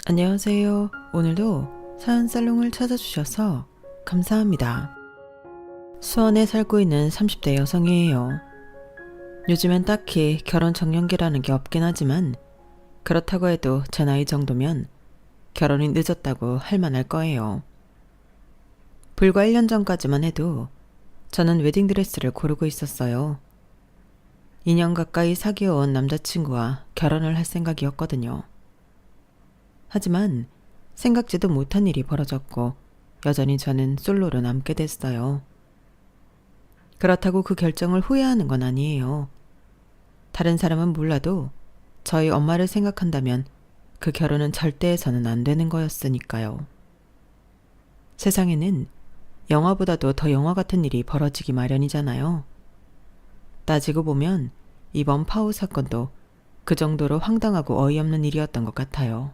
안녕하세요. 오늘도 사연살롱을 찾아주셔서 감사합니다. 수원에 살고 있는 30대 여성이에요. 요즘엔 딱히 결혼 정년기라는 게 없긴 하지만 그렇다고 해도 제 나이 정도면 결혼이 늦었다고 할 만할 거예요. 불과 1년 전까지만 해도 저는 웨딩드레스를 고르고 있었어요. 2년 가까이 사귀어온 남자친구와 결혼을 할 생각이었거든요. 하지만 생각지도 못한 일이 벌어졌고 여전히 저는 솔로로 남게 됐어요. 그렇다고 그 결정을 후회하는 건 아니에요. 다른 사람은 몰라도 저희 엄마를 생각한다면 그 결혼은 절대 해서는 안 되는 거였으니까요. 세상에는 영화보다도 더 영화 같은 일이 벌어지기 마련이잖아요. 따지고 보면 이번 파우 사건도 그 정도로 황당하고 어이없는 일이었던 것 같아요.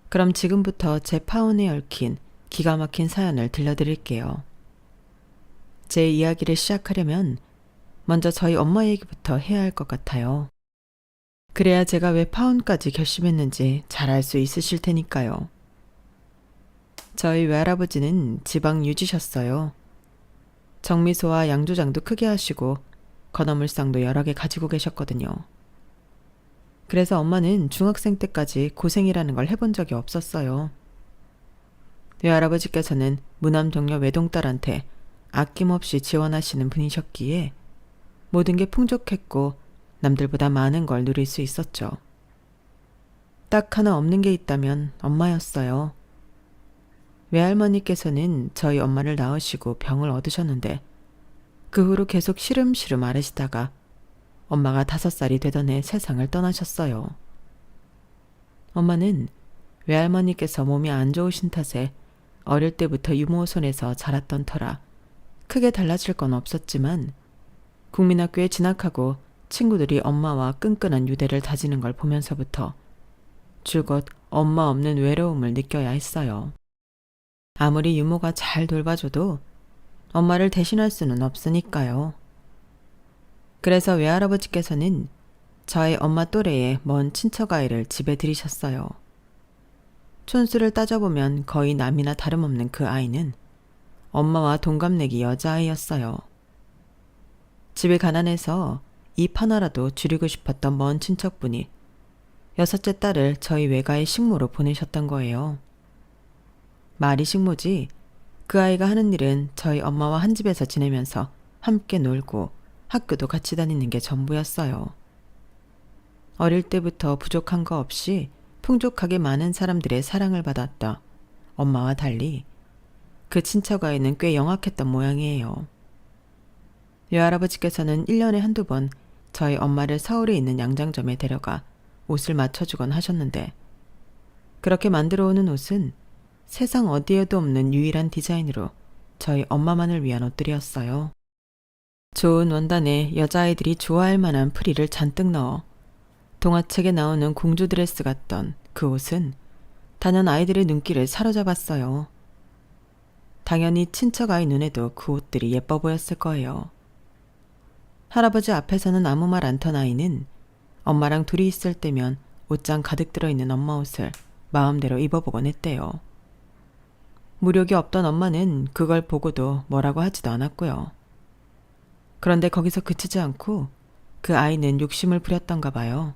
그럼 지금부터 제 파운에 얽힌 기가 막힌 사연을 들려드릴게요. 제 이야기를 시작하려면 먼저 저희 엄마 얘기부터 해야 할 것 같아요. 그래야 제가 왜 파운까지 결심했는지 잘 알 수 있으실 테니까요. 저희 외할아버지는 지방 유지셨어요. 정미소와 양조장도 크게 하시고 건어물상도 여러 개 가지고 계셨거든요. 그래서 엄마는 중학생 때까지 고생이라는 걸 해본 적이 없었어요. 외할아버지께서는 무남동녀 외동딸한테 아낌없이 지원하시는 분이셨기에 모든 게 풍족했고 남들보다 많은 걸 누릴 수 있었죠. 딱 하나 없는 게 있다면 엄마였어요. 외할머니께서는 저희 엄마를 낳으시고 병을 얻으셨는데 그 후로 계속 시름시름 앓으시다가 엄마가 5살이 되던 해 세상을 떠나셨어요. 엄마는 외할머니께서 몸이 안 좋으신 탓에 어릴 때부터 유모 손에서 자랐던 터라 크게 달라질 건 없었지만 국민학교에 진학하고 친구들이 엄마와 끈끈한 유대를 다지는 걸 보면서부터 줄곧 엄마 없는 외로움을 느껴야 했어요. 아무리 유모가 잘 돌봐줘도 엄마를 대신할 수는 없으니까요. 그래서 외할아버지께서는 저희 엄마 또래의 먼 친척 아이를 집에 들이셨어요. 촌수를 따져보면 거의 남이나 다름없는 그 아이는 엄마와 동갑내기 여자아이였어요. 집이 가난해서 입 하나라도 줄이고 싶었던 먼 친척분이 6째 딸을 저희 외가의 식모로 보내셨던 거예요. 말이 식모지 그 아이가 하는 일은 저희 엄마와 한 집에서 지내면서 함께 놀고 학교도 같이 다니는 게 전부였어요. 어릴 때부터 부족한 거 없이 풍족하게 많은 사람들의 사랑을 받았다. 엄마와 달리 그 친척 아이는 꽤 영악했던 모양이에요. 외할아버지께서는 1년에 한두 번 저희 엄마를 서울에 있는 양장점에 데려가 옷을 맞춰주곤 하셨는데 그렇게 만들어 오는 옷은 세상 어디에도 없는 유일한 디자인으로 저희 엄마만을 위한 옷들이었어요. 좋은 원단에 여자아이들이 좋아할 만한 프릴을 잔뜩 넣어 동화책에 나오는 공주 드레스 같던 그 옷은 단연 아이들의 눈길을 사로잡았어요. 당연히 친척 아이 눈에도 그 옷들이 예뻐 보였을 거예요. 할아버지 앞에서는 아무 말 않던 아이는 엄마랑 둘이 있을 때면 옷장 가득 들어있는 엄마 옷을 마음대로 입어보곤 했대요. 무력이 없던 엄마는 그걸 보고도 뭐라고 하지도 않았고요. 그런데 거기서 그치지 않고 그 아이는 욕심을 부렸던가 봐요.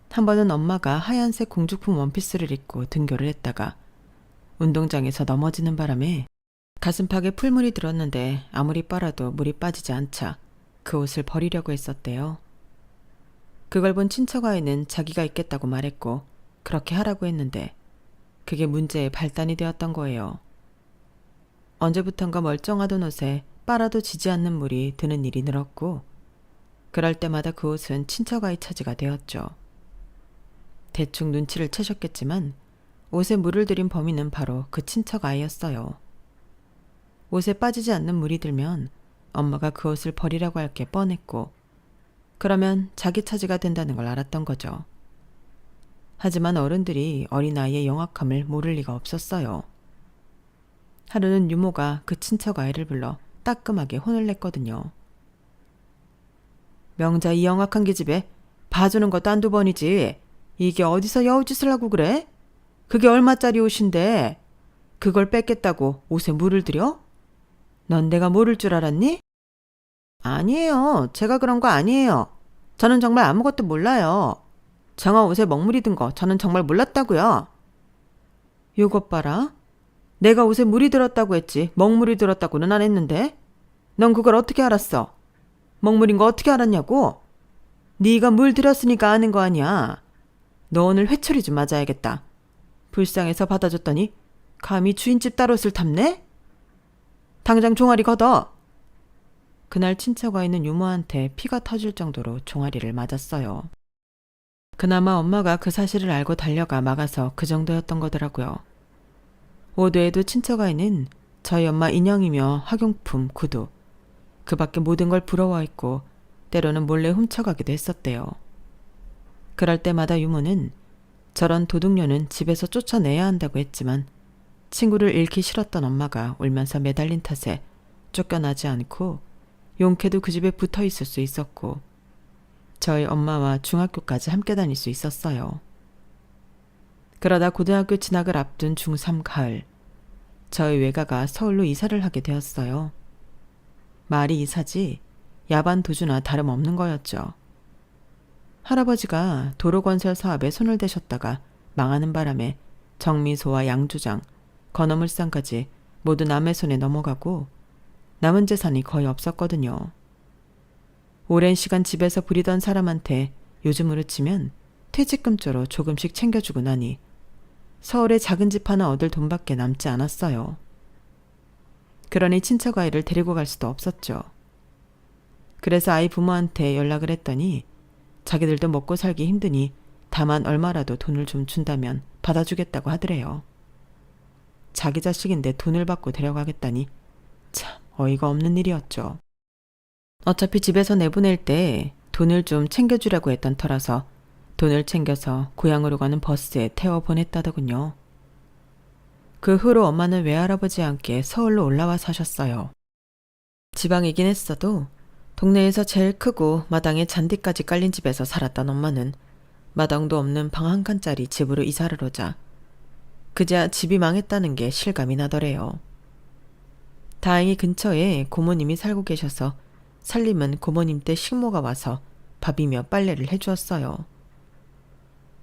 한 번은 엄마가 하얀색 공주품 원피스를 입고 등교를 했다가 운동장에서 넘어지는 바람에 가슴팍에 풀물이 들었는데 아무리 빨아도 물이 빠지지 않자 그 옷을 버리려고 했었대요. 그걸 본 친척 아이는 자기가 입겠다고 말했고 그렇게 하라고 했는데 그게 문제의 발단이 되었던 거예요. 언제부턴가 멀쩡하던 옷에 빨아도 지지 않는 물이 드는 일이 늘었고 그럴 때마다 그 옷은 친척 아이 차지가 되었죠. 대충 눈치를 채셨겠지만 옷에 물을 들인 범인은 바로 그 친척 아이였어요. 옷에 빠지지 않는 물이 들면 엄마가 그 옷을 버리라고 할 게 뻔했고 그러면 자기 차지가 된다는 걸 알았던 거죠. 하지만 어른들이 어린아이의 영악함을 모를 리가 없었어요. 하루는 유모가 그 친척 아이를 불러 따끔하게 혼을 냈거든요. 명자 이 영악한 기집애 봐주는 것도 한두 번이지 이게 어디서 여우짓을 하고 그래? 그게 얼마짜리 옷인데 그걸 뺏겠다고 옷에 물을 들여? 넌 내가 모를 줄 알았니? 아니에요. 제가 그런 거 아니에요. 저는 정말 아무것도 몰라요. 정아 옷에 먹물이 든 거 저는 정말 몰랐다고요. 요것 봐라. 내가 옷에 물이 들었다고 했지 먹물이 들었다고는 안 했는데. 넌 그걸 어떻게 알았어? 먹물인 거 어떻게 알았냐고? 네가 물 들였으니까 아는 거 아니야. 너 오늘 회초리 좀 맞아야겠다. 불쌍해서 받아줬더니 감히 주인집 딸옷을 탐내? 당장 종아리 걷어. 그날 친처가 있는 유모한테 피가 터질 정도로 종아리를 맞았어요. 그나마 엄마가 그 사실을 알고 달려가 막아서 그 정도였던 거더라고요. 옷 외에도 친처가 있는 저희 엄마 인형이며 학용품, 구두, 그 밖에 모든 걸 부러워했고 때로는 몰래 훔쳐가기도 했었대요. 그럴 때마다 유모는 저런 도둑녀는 집에서 쫓아내야 한다고 했지만 친구를 잃기 싫었던 엄마가 울면서 매달린 탓에 쫓겨나지 않고 용케도 그 집에 붙어 있을 수 있었고 저희 엄마와 중학교까지 함께 다닐 수 있었어요. 그러다 고등학교 진학을 앞둔 중3 가을, 저희 외가가 서울로 이사를 하게 되었어요. 말이 이사지 야반 도주나 다름없는 거였죠. 할아버지가 도로건설 사업에 손을 대셨다가 망하는 바람에 정미소와 양조장, 건어물상까지 모두 남의 손에 넘어가고 남은 재산이 거의 없었거든요. 오랜 시간 집에서 부리던 사람한테 요즘으로 치면 퇴직금조로 조금씩 챙겨주고 나니 서울에 작은 집 하나 얻을 돈밖에 남지 않았어요. 그러니 친척 아이를 데리고 갈 수도 없었죠. 그래서 아이 부모한테 연락을 했더니 자기들도 먹고 살기 힘드니 다만 얼마라도 돈을 좀 준다면 받아주겠다고 하더래요. 자기 자식인데 돈을 받고 데려가겠다니 참 어이가 없는 일이었죠. 어차피 집에서 내보낼 때 돈을 좀 챙겨주려고 했던 터라서 돈을 챙겨서 고향으로 가는 버스에 태워 보냈다더군요. 그 후로 엄마는 외할아버지와 함께 서울로 올라와 사셨어요. 지방이긴 했어도 동네에서 제일 크고 마당에 잔디까지 깔린 집에서 살았던 엄마는 마당도 없는 방 한 칸짜리 집으로 이사를 오자 그제야 집이 망했다는 게 실감이 나더래요. 다행히 근처에 고모님이 살고 계셔서 살림은 고모님 때 식모가 와서 밥이며 빨래를 해주었어요.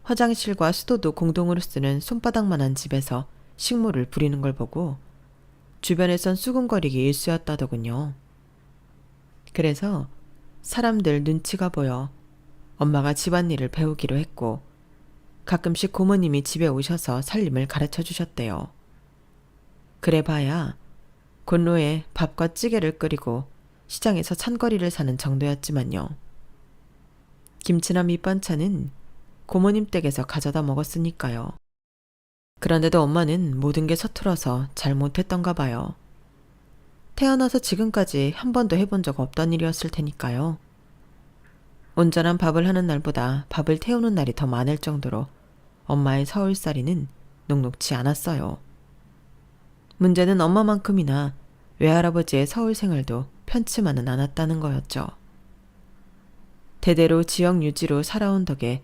화장실과 수도도 공동으로 쓰는 손바닥만한 집에서 식모를 부리는 걸 보고 주변에선 수군거리기 일쑤였다더군요. 그래서 사람들 눈치가 보여 엄마가 집안일을 배우기로 했고 가끔씩 고모님이 집에 오셔서 살림을 가르쳐 주셨대요. 그래 봐야 곤로에 밥과 찌개를 끓이고 시장에서 찬거리를 사는 정도였지만요. 김치나 밑반찬은 고모님 댁에서 가져다 먹었으니까요. 그런데도 엄마는 모든 게 서툴어서 잘 못했던가 봐요. 태어나서 지금까지 한 번도 해본 적 없던 일이었을 테니까요. 온전한 밥을 하는 날보다 밥을 태우는 날이 더 많을 정도로 엄마의 서울살이는 녹록지 않았어요. 문제는 엄마만큼이나 외할아버지의 서울 생활도 편치만은 않았다는 거였죠. 대대로 지역 유지로 살아온 덕에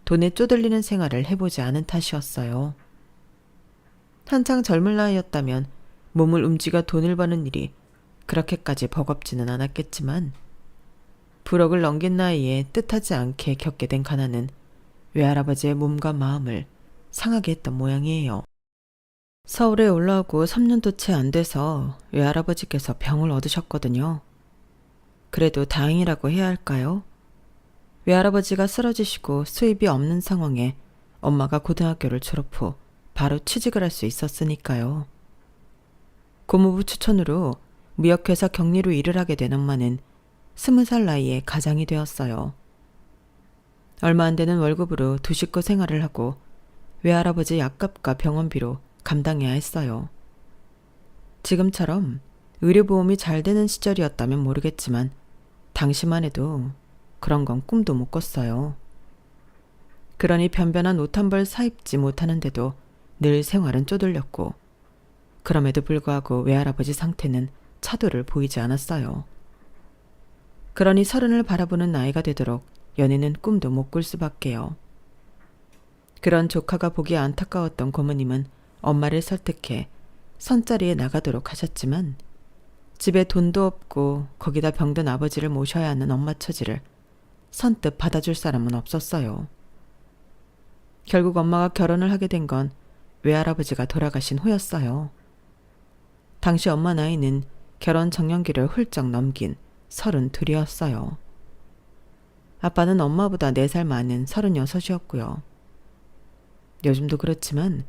돈에 쪼들리는 생활을 해보지 않은 탓이었어요. 한창 젊을 나이였다면 몸을 움직여 돈을 버는 일이 그렇게까지 버겁지는 않았겠지만 불억을 넘긴 나이에 뜻하지 않게 겪게 된 가난은 외할아버지의 몸과 마음을 상하게 했던 모양이에요. 서울에 올라오고 3년도 채 안 돼서 외할아버지께서 병을 얻으셨거든요. 그래도 다행이라고 해야 할까요? 외할아버지가 쓰러지시고 수입이 없는 상황에 엄마가 고등학교를 졸업 후 바로 취직을 할 수 있었으니까요. 고모부 추천으로 무역회사 경리로 일을 하게 된 엄마는 20살 나이에 가장이 되었어요. 얼마 안 되는 월급으로 두 식구 생활을 하고 외할아버지 약값과 병원비로 감당해야 했어요. 지금처럼 의료보험이 잘 되는 시절이었다면 모르겠지만 당시만 해도 그런 건 꿈도 못 꿨어요. 그러니 변변한 옷 한 벌 사입지 못하는데도 늘 생활은 쪼들렸고 그럼에도 불구하고 외할아버지 상태는 차도를 보이지 않았어요. 그러니 30을 바라보는 나이가 되도록 연애는 꿈도 못 꿀 수밖에요. 그런 조카가 보기에 안타까웠던 고모님은 엄마를 설득해 선자리에 나가도록 하셨지만 집에 돈도 없고 거기다 병든 아버지를 모셔야 하는 엄마 처지를 선뜻 받아줄 사람은 없었어요. 결국 엄마가 결혼을 하게 된 건 외할아버지가 돌아가신 후였어요. 당시 엄마 나이는 결혼 정년기를 훌쩍 넘긴 32이었어요. 아빠는 엄마보다 4살 많은 36이었고요. 요즘도 그렇지만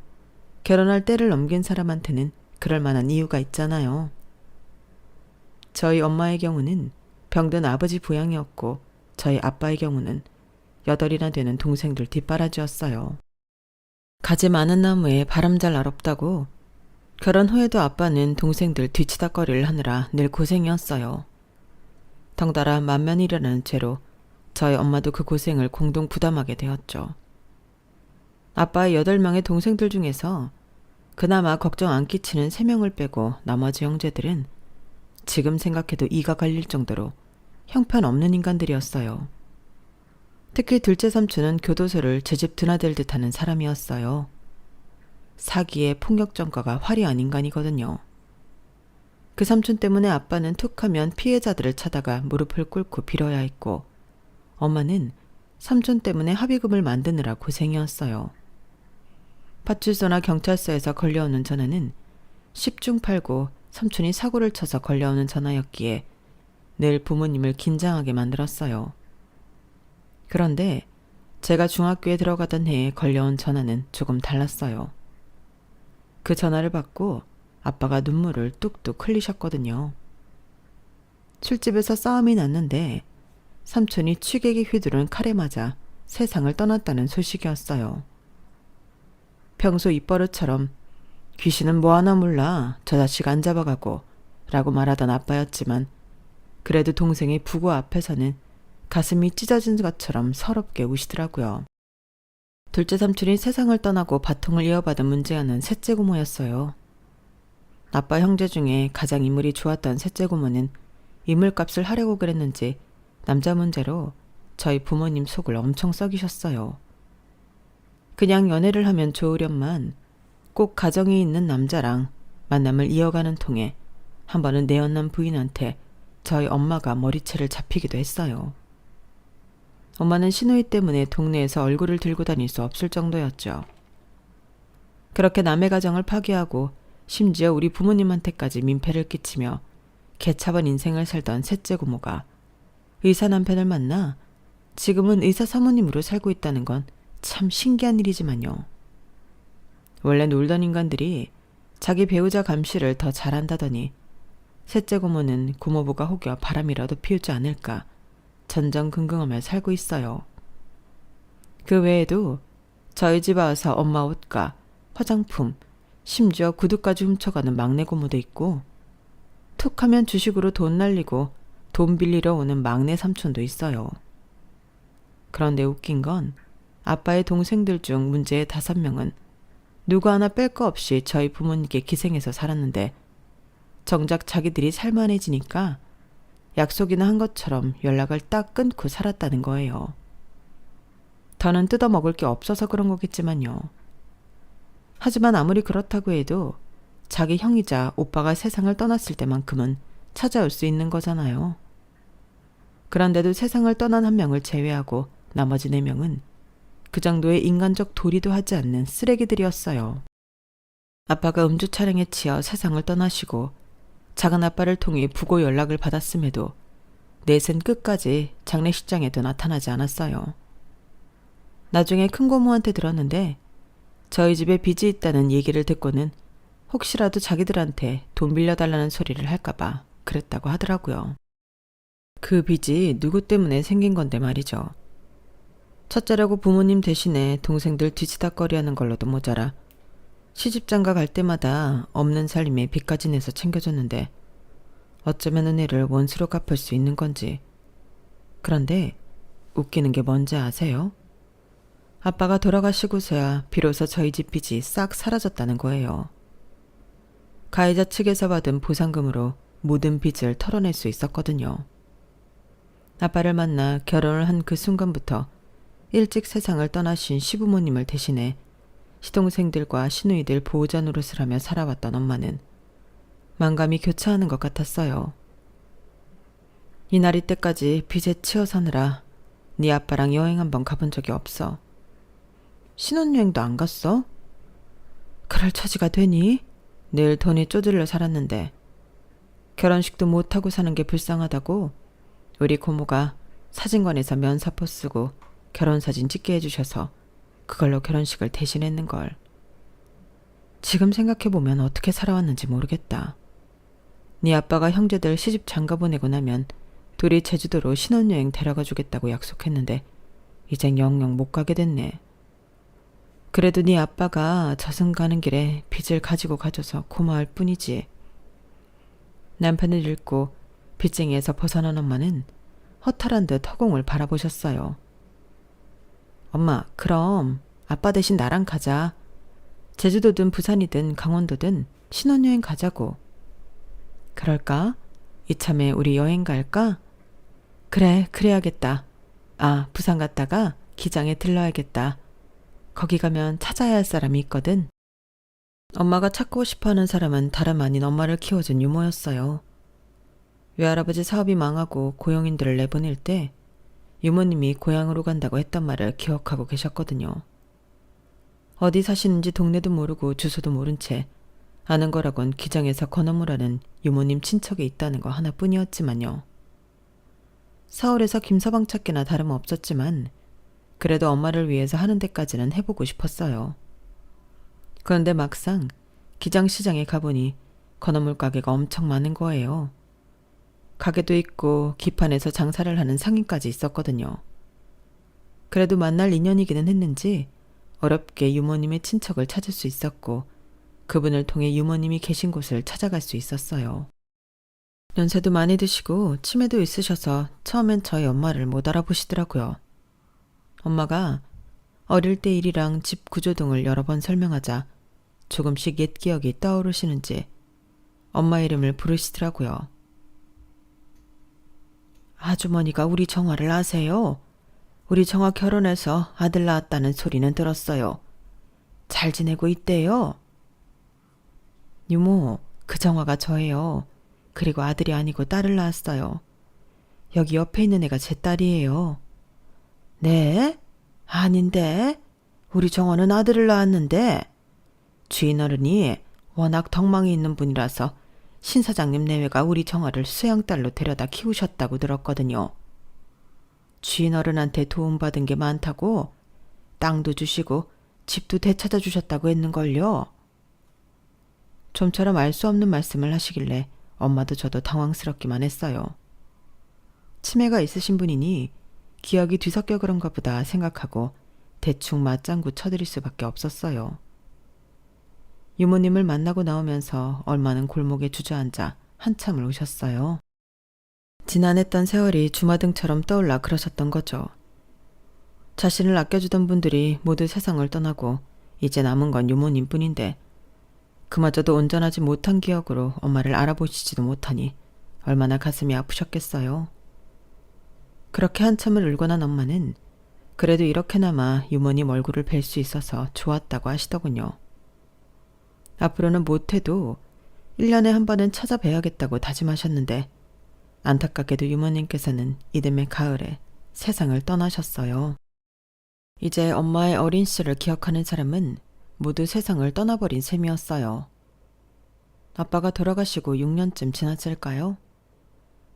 결혼할 때를 넘긴 사람한테는 그럴 만한 이유가 있잖아요. 저희 엄마의 경우는 병든 아버지 부양이었고 저희 아빠의 경우는 8이나 되는 동생들 뒷바라지였어요. 가지 많은 나무에 바람 잘 날 없다고 결혼 후에도 아빠는 동생들 뒤치다꺼리를 하느라 늘 고생이었어요. 덩달아 만면이라는 죄로 저희 엄마도 그 고생을 공동 부담하게 되었죠. 아빠의 8명의 동생들 중에서 그나마 걱정 안 끼치는 3명을 빼고 나머지 형제들은 지금 생각해도 이가 갈릴 정도로 형편없는 인간들이었어요. 특히 둘째 삼촌은 교도소를 제 집 드나들 듯하는 사람이었어요. 사기에 폭력 전과가 화려한 인간이거든요. 그 삼촌 때문에 아빠는 툭하면 피해자들을 찾아가 무릎을 꿇고 빌어야 했고 엄마는 삼촌 때문에 합의금을 만드느라 고생이었어요. 파출소나 경찰서에서 걸려오는 전화는 10중 8구 삼촌이 사고를 쳐서 걸려오는 전화였기에 늘 부모님을 긴장하게 만들었어요. 그런데 제가 중학교에 들어가던 해에 걸려온 전화는 조금 달랐어요. 그 전화를 받고 아빠가 눈물을 뚝뚝 흘리셨거든요. 술집에서 싸움이 났는데 삼촌이 취객이 휘두른 칼에 맞아 세상을 떠났다는 소식이었어요. 평소 입버릇처럼 귀신은 뭐 하나 몰라 저 자식 안 잡아가고 라고 말하던 아빠였지만 그래도 동생의 부고 앞에서는 가슴이 찢어진 것처럼 서럽게 우시더라고요. 둘째 삼촌이 세상을 떠나고 바통을 이어받은 문제아는 셋째 고모였어요. 아빠 형제 중에 가장 인물이 좋았던 셋째 고모는 인물값을 하려고 그랬는지 남자 문제로 저희 부모님 속을 엄청 썩이셨어요. 그냥 연애를 하면 좋으련만 꼭 가정이 있는 남자랑 만남을 이어가는 통에 한 번은 내연남 부인한테 저희 엄마가 머리채를 잡히기도 했어요. 엄마는 시누이 때문에 동네에서 얼굴을 들고 다닐 수 없을 정도였죠. 그렇게 남의 가정을 파괴하고 심지어 우리 부모님한테까지 민폐를 끼치며 개차반 인생을 살던 셋째 고모가 의사 남편을 만나 지금은 의사 사모님으로 살고 있다는 건 참 신기한 일이지만요. 원래 놀던 인간들이 자기 배우자 감시를 더 잘한다더니 셋째 고모는 고모부가 혹여 바람이라도 피우지 않을까 전전긍긍하며 살고 있어요. 그 외에도 저희 집 와서 엄마 옷과 화장품, 심지어 구두까지 훔쳐가는 막내 고모도 있고 툭하면 주식으로 돈 날리고 돈 빌리러 오는 막내 삼촌도 있어요. 그런데 웃긴 건 아빠의 동생들 중 문제의 5명은 누구 하나 뺄 거 없이 저희 부모님께 기생해서 살았는데 정작 자기들이 살만해지니까 약속이나 한 것처럼 연락을 딱 끊고 살았다는 거예요. 더는 뜯어먹을 게 없어서 그런 거겠지만요. 하지만 아무리 그렇다고 해도 자기 형이자 오빠가 세상을 떠났을 때만큼은 찾아올 수 있는 거잖아요. 그런데도 세상을 떠난 한 명을 제외하고 나머지 4명은 그 정도의 인간적 도리도 하지 않는 쓰레기들이었어요. 아빠가 음주 촬영에 치여 세상을 떠나시고 작은 아빠를 통해 부고 연락을 받았음에도 넷은 끝까지 장례식장에도 나타나지 않았어요. 나중에 큰 고모한테 들었는데 저희 집에 빚이 있다는 얘기를 듣고는 혹시라도 자기들한테 돈 빌려달라는 소리를 할까봐 그랬다고 하더라고요. 그 빚이 누구 때문에 생긴 건데 말이죠. 첫째라고 부모님 대신에 동생들 뒤치다꺼리하는 걸로도 모자라 시집장가 갈 때마다 없는 살림에 빚까지 내서 챙겨줬는데 어쩌면 은혜를 원수로 갚을 수 있는 건지. 그런데 웃기는 게 뭔지 아세요? 아빠가 돌아가시고서야 비로소 저희 집 빚이 싹 사라졌다는 거예요. 가해자 측에서 받은 보상금으로 모든 빚을 털어낼 수 있었거든요. 아빠를 만나 결혼을 한 그 순간부터 일찍 세상을 떠나신 시부모님을 대신해 시동생들과 시누이들 보호자 노릇을 하며 살아왔던 엄마는 만감이 교차하는 것 같았어요. 이날이 때까지 빚에 치여 사느라 네 아빠랑 여행 한번 가본 적이 없어. 신혼여행도 안 갔어? 그럴 처지가 되니? 늘 돈이 쪼들려 살았는데 결혼식도 못하고 사는 게 불쌍하다고 우리 고모가 사진관에서 면사포 쓰고 결혼사진 찍게 해주셔서 그걸로 결혼식을 대신했는걸. 지금 생각해보면 어떻게 살아왔는지 모르겠다. 네 아빠가 형제들 시집 장가 보내고 나면 둘이 제주도로 신혼여행 데려가 주겠다고 약속했는데 이젠 영영 못 가게 됐네. 그래도 네 아빠가 저승 가는 길에 빚을 가지고 가줘서 고마울 뿐이지. 남편을 잃고 빚쟁이에서 벗어난 엄마는 허탈한 듯 허공을 바라보셨어요. 엄마, 그럼 아빠 대신 나랑 가자. 제주도든 부산이든 강원도든 신혼여행 가자고. 그럴까? 이참에 우리 여행 갈까? 그래, 그래야겠다. 아, 부산 갔다가 기장에 들러야겠다. 거기 가면 찾아야 할 사람이 있거든. 엄마가 찾고 싶어하는 사람은 다름 아닌 엄마를 키워준 유모였어요. 외할아버지 사업이 망하고 고용인들을 내보낼 때 유모님이 고향으로 간다고 했던 말을 기억하고 계셨거든요. 어디 사시는지 동네도 모르고 주소도 모른 채 아는 거라곤 기장에서 건어물하는 유모님 친척이 있다는 거 하나뿐이었지만요. 서울에서 김서방 찾기나 다름없었지만 그래도 엄마를 위해서 하는 데까지는 해보고 싶었어요. 그런데 막상 기장시장에 가보니 건어물 가게가 엄청 많은 거예요. 가게도 있고 기판에서 장사를 하는 상인까지 있었거든요. 그래도 만날 인연이기는 했는지 어렵게 유모님의 친척을 찾을 수 있었고 그분을 통해 유모님이 계신 곳을 찾아갈 수 있었어요. 연세도 많이 드시고 치매도 있으셔서 처음엔 저희 엄마를 못 알아보시더라고요. 엄마가 어릴 때 일이랑 집 구조 등을 여러 번 설명하자 조금씩 옛 기억이 떠오르시는지 엄마 이름을 부르시더라고요. 아주머니가 우리 정화를 아세요? 우리 정화 결혼해서 아들 낳았다는 소리는 들었어요. 잘 지내고 있대요. 유모, 그 정화가 저예요. 그리고 아들이 아니고 딸을 낳았어요. 여기 옆에 있는 애가 제 딸이에요. 네? 아닌데? 우리 정화는 아들을 낳았는데 주인 어른이 워낙 덕망이 있는 분이라서 신 사장님 내외가 우리 정화를 수양딸로 데려다 키우셨다고 들었거든요. 주인 어른한테 도움받은 게 많다고 땅도 주시고 집도 되찾아 주셨다고 했는걸요. 좀처럼 알 수 없는 말씀을 하시길래 엄마도 저도 당황스럽기만 했어요. 치매가 있으신 분이니 기억이 뒤섞여 그런가 보다 생각하고 대충 맞장구 쳐드릴 수밖에 없었어요. 유모님을 만나고 나오면서 얼마는 골목에 주저앉아 한참을 우셨어요. 지난했던 세월이 주마등처럼 떠올라 그러셨던 거죠. 자신을 아껴주던 분들이 모두 세상을 떠나고 이제 남은 건 유모님 뿐인데 그마저도 온전하지 못한 기억으로 엄마를 알아보시지도 못하니 얼마나 가슴이 아프셨겠어요. 그렇게 한참을 울고 난 엄마는 그래도 이렇게나마 유모님 얼굴을 뵐 수 있어서 좋았다고 하시더군요. 앞으로는 못해도 1년에 한 번은 찾아뵈야겠다고 다짐하셨는데 안타깝게도 유모님께서는 이듬해 가을에 세상을 떠나셨어요. 이제 엄마의 어린 시절을 기억하는 사람은 모두 세상을 떠나버린 셈이었어요. 아빠가 돌아가시고 6년쯤 지났을까요?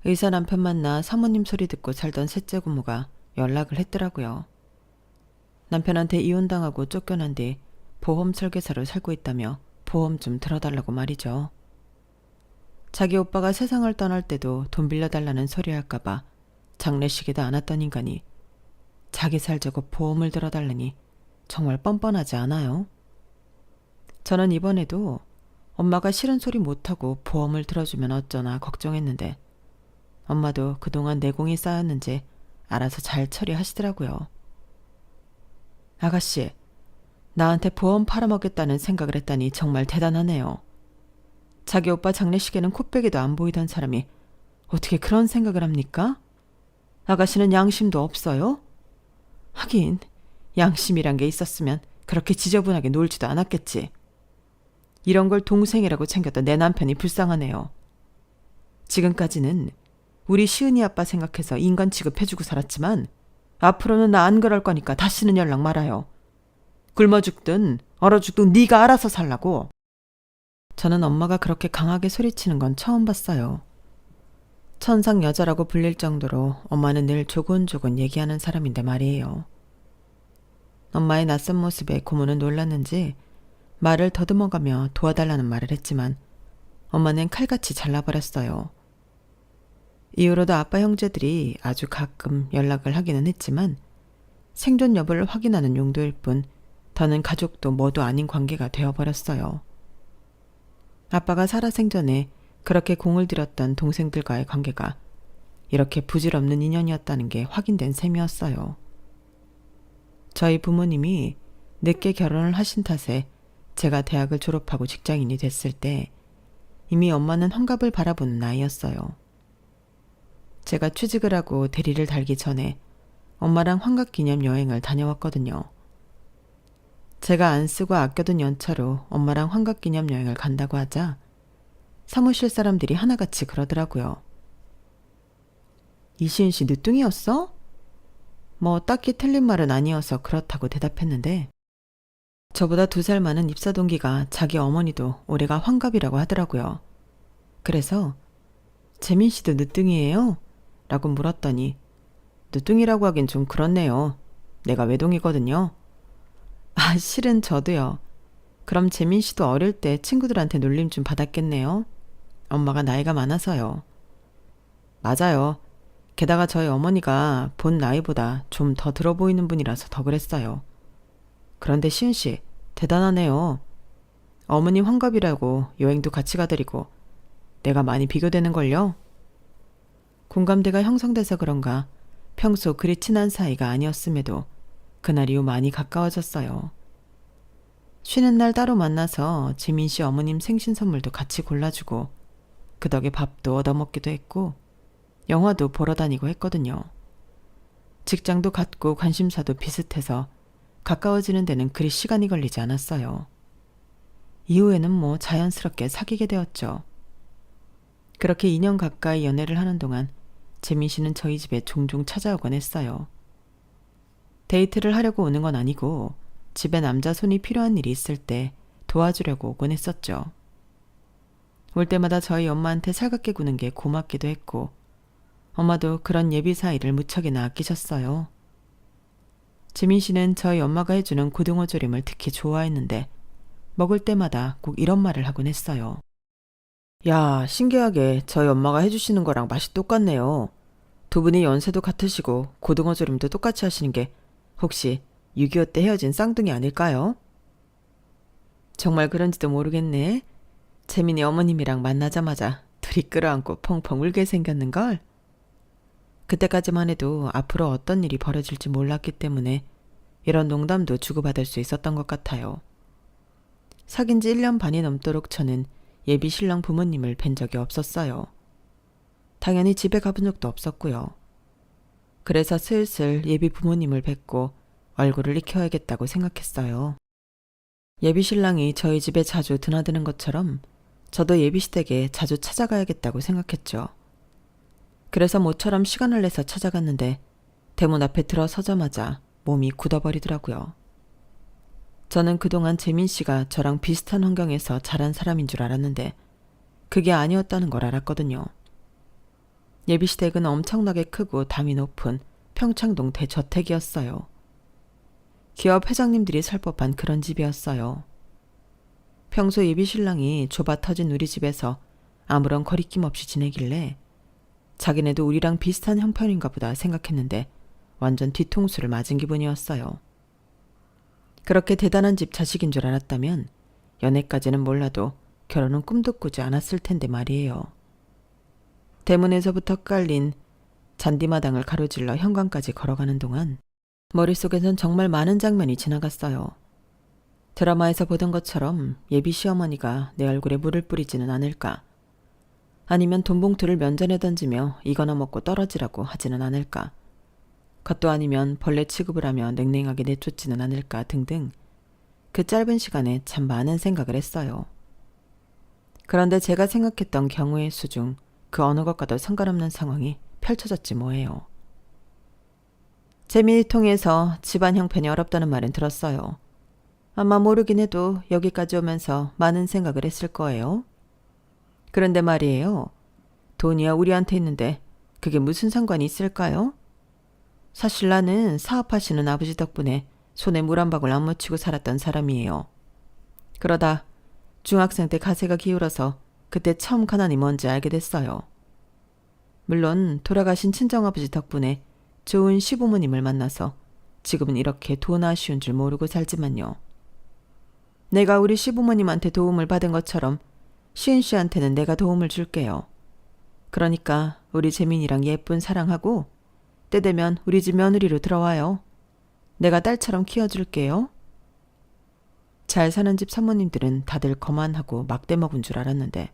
의사 남편 만나 사모님 소리 듣고 살던 셋째 고모가 연락을 했더라고요. 남편한테 이혼당하고 쫓겨난 뒤 보험 설계사로 살고 있다며 보험 좀 들어달라고 말이죠. 자기 오빠가 세상을 떠날 때도 돈 빌려달라는 소리 할까봐 장례식에도 안 왔던 인간이 자기 살자고 보험을 들어달라니 정말 뻔뻔하지 않아요? 저는 이번에도 엄마가 싫은 소리 못하고 보험을 들어주면 어쩌나 걱정했는데 엄마도 그동안 내공이 쌓였는지 알아서 잘 처리하시더라고요. 아가씨, 나한테 보험 팔아먹겠다는 생각을 했다니 정말 대단하네요. 자기 오빠 장례식에는 코빼기도 안 보이던 사람이 어떻게 그런 생각을 합니까? 아가씨는 양심도 없어요? 하긴 양심이란 게 있었으면 그렇게 지저분하게 놀지도 않았겠지. 이런 걸 동생이라고 챙겼던 내 남편이 불쌍하네요. 지금까지는 우리 시은이 아빠 생각해서 인간 취급해주고 살았지만 앞으로는 나 안 그럴 거니까 다시는 연락 말아요. 굶어 죽든 얼어 죽든 네가 알아서 살라고. 저는 엄마가 그렇게 강하게 소리치는 건 처음 봤어요. 천상 여자라고 불릴 정도로 엄마는 늘 조곤조곤 얘기하는 사람인데 말이에요. 엄마의 낯선 모습에 고모는 놀랐는지 말을 더듬어가며 도와달라는 말을 했지만 엄마는 칼같이 잘라버렸어요. 이후로도 아빠 형제들이 아주 가끔 연락을 하기는 했지만 생존 여부를 확인하는 용도일 뿐 더는 가족도 뭐도 아닌 관계가 되어버렸어요. 아빠가 살아생전에 그렇게 공을 들였던 동생들과의 관계가 이렇게 부질없는 인연이었다는 게 확인된 셈이었어요. 저희 부모님이 늦게 결혼을 하신 탓에 제가 대학을 졸업하고 직장인이 됐을 때 이미 엄마는 환갑을 바라보는 나이였어요. 제가 취직을 하고 대리를 달기 전에 엄마랑 환갑 기념 여행을 다녀왔거든요. 제가 안 쓰고 아껴둔 연차로 엄마랑 환갑 기념 여행을 간다고 하자 사무실 사람들이 하나같이 그러더라고요. 이시은 씨 늦둥이였어? 뭐 딱히 틀린 말은 아니어서 그렇다고 대답했는데 저보다 2살 많은 입사 동기가 자기 어머니도 올해가 환갑이라고 하더라고요. 그래서 재민 씨도 늦둥이에요? 라고 물었더니 늦둥이라고 하긴 좀 그렇네요. 내가 외동이거든요. 아, 실은 저도요. 그럼 재민 씨도 어릴 때 친구들한테 놀림 좀 받았겠네요. 엄마가 나이가 많아서요. 맞아요. 게다가 저희 어머니가 본 나이보다 좀 더 들어 보이는 분이라서 더 그랬어요. 그런데 시은 씨, 대단하네요. 어머니 환갑이라고 여행도 같이 가드리고 내가 많이 비교되는걸요? 공감대가 형성돼서 그런가 평소 그리 친한 사이가 아니었음에도 그날 이후 많이 가까워졌어요. 쉬는 날 따로 만나서 지민 씨 어머님 생신 선물도 같이 골라주고 그 덕에 밥도 얻어먹기도 했고 영화도 보러 다니고 했거든요. 직장도 같고 관심사도 비슷해서 가까워지는 데는 그리 시간이 걸리지 않았어요. 이후에는 뭐 자연스럽게 사귀게 되었죠. 그렇게 2년 가까이 연애를 하는 동안 재민 씨는 저희 집에 종종 찾아오곤 했어요. 데이트를 하려고 오는 건 아니고 집에 남자 손이 필요한 일이 있을 때 도와주려고 오곤 했었죠. 올 때마다 저희 엄마한테 살갑게 구는 게 고맙기도 했고 엄마도 그런 예비 사이를 무척이나 아끼셨어요. 재민 씨는 저희 엄마가 해주는 고등어 조림을 특히 좋아했는데 먹을 때마다 꼭 이런 말을 하곤 했어요. 야, 신기하게 저희 엄마가 해주시는 거랑 맛이 똑같네요. 두 분이 연세도 같으시고 고등어 조림도 똑같이 하시는 게 혹시 6.25 때 헤어진 쌍둥이 아닐까요? 정말 그런지도 모르겠네. 재민이 어머님이랑 만나자마자 둘이 끌어안고 펑펑 울게 생겼는걸. 그때까지만 해도 앞으로 어떤 일이 벌어질지 몰랐기 때문에 이런 농담도 주고받을 수 있었던 것 같아요. 사귄 지 1년 반이 넘도록 저는 예비 신랑 부모님을 뵌 적이 없었어요. 당연히 집에 가본 적도 없었고요. 그래서 슬슬 예비 부모님을 뵙고 얼굴을 익혀야겠다고 생각했어요. 예비 신랑이 저희 집에 자주 드나드는 것처럼 저도 예비 시댁에 자주 찾아가야겠다고 생각했죠. 그래서 모처럼 시간을 내서 찾아갔는데 대문 앞에 들어서자마자 몸이 굳어버리더라고요. 저는 그동안 재민 씨가 저랑 비슷한 환경에서 자란 사람인 줄 알았는데 그게 아니었다는 걸 알았거든요. 예비시댁은 엄청나게 크고 담이 높은 평창동 대저택이었어요. 기업 회장님들이 살 법한 그런 집이었어요. 평소 예비신랑이 좁아 터진 우리 집에서 아무런 거리낌 없이 지내길래 자기네도 우리랑 비슷한 형편인가 보다 생각했는데 완전 뒤통수를 맞은 기분이었어요. 그렇게 대단한 집 자식인 줄 알았다면 연애까지는 몰라도 결혼은 꿈도 꾸지 않았을 텐데 말이에요. 대문에서부터 깔린 잔디마당을 가로질러 현관까지 걸어가는 동안 머릿속에선 정말 많은 장면이 지나갔어요. 드라마에서 보던 것처럼 예비 시어머니가 내 얼굴에 물을 뿌리지는 않을까? 아니면 돈봉투를 면전에 던지며 이거나 먹고 떨어지라고 하지는 않을까? 겉도 아니면 벌레 취급을 하며 냉랭하게 내쫓지는 않을까 등등 그 짧은 시간에 참 많은 생각을 했어요. 그런데 제가 생각했던 경우의 수 중 그 어느 것과도 상관없는 상황이 펼쳐졌지 뭐예요. 재민이 통해서 집안 형편이 어렵다는 말은 들었어요. 아마 모르긴 해도 여기까지 오면서 많은 생각을 했을 거예요. 그런데 말이에요. 돈이야 우리한테 있는데 그게 무슨 상관이 있을까요? 사실 나는 사업하시는 아버지 덕분에 손에 물 한 방울 안 묻히고 살았던 사람이에요. 그러다 중학생 때 가세가 기울어서 그때 처음 가난이 뭔지 알게 됐어요. 물론 돌아가신 친정아버지 덕분에 좋은 시부모님을 만나서 지금은 이렇게 돈 아쉬운 줄 모르고 살지만요. 내가 우리 시부모님한테 도움을 받은 것처럼 시은 씨한테는 내가 도움을 줄게요. 그러니까 우리 재민이랑 예쁜 사랑하고 때 되면 우리 집 며느리로 들어와요. 내가 딸처럼 키워줄게요. 잘 사는 집 사모님들은 다들 거만하고 막대 먹은 줄 알았는데